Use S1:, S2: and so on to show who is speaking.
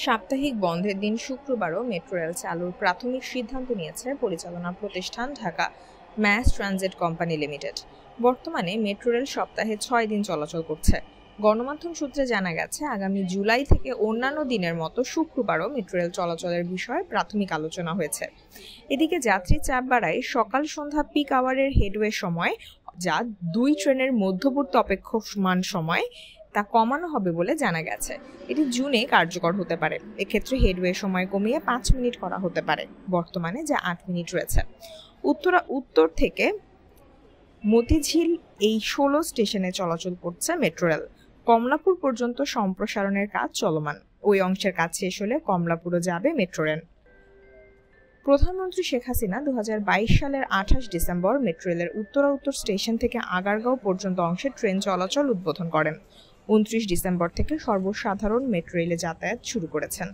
S1: সাপ্তাহিক বন্ধের দিন শুক্রবারও মেট্রো রেল চালুর প্রাথমিক সিদ্ধান্ত নিয়েছে পরিচালনা প্রতিষ্ঠান Dhaka mass transit company limited. বর্তমানে মেট্রো রেল সপ্তাহে 6 দিন চলাচল করছে। গণমাধ্যম সূত্রে জানা গেছে, আগামী জুলাই থেকে অন্যান্য দিনের মতো শুক্রবারও মেট্রো রেল চলাচলের বিষয়ে প্রাথমিক আলোচনা হয়েছে। এদিকে যাত্রী চাপ বাড়ায় সকাল সন্ধ্যা পিক আওয়ারের হেডওয়ে সময়, যা 2 ট্রেনের মধ্যবর্তী অপেক্ষমান সময়, তা কমানো হবে বলে জানা গেছে। এটি জুনে কার্যকর হতে পারে। এক্ষেত্রে হেডওয়ে সময় কমিয়ে 5 মিনিট করা হতে পারে, বর্তমানে যা 8 মিনিট রয়েছে। উত্তর থেকে মতিঝিল এই 16 স্টেশনে চলাচল করছে মেট্রো রেল। কমলাপুর পর্যন্ত সম্প্রসারণের কাজ চলমান। ওই অংশের কাজ শেষ হলে কমলাপুরও যাবে মেট্রো রেল। প্রধানমন্ত্রী শেখ হাসিনা 2022 সালের 28 ডিসেম্বর মেট্রো রেলের উত্তর স্টেশন থেকে আগারগাঁও পর্যন্ত অংশে ট্রেন চলাচল উদ্বোধন করেন। 29 ডিসেম্বর থেকে সর্বসাধারণ মেট্রো রেলে যাতায়াত শুরু করেছেন।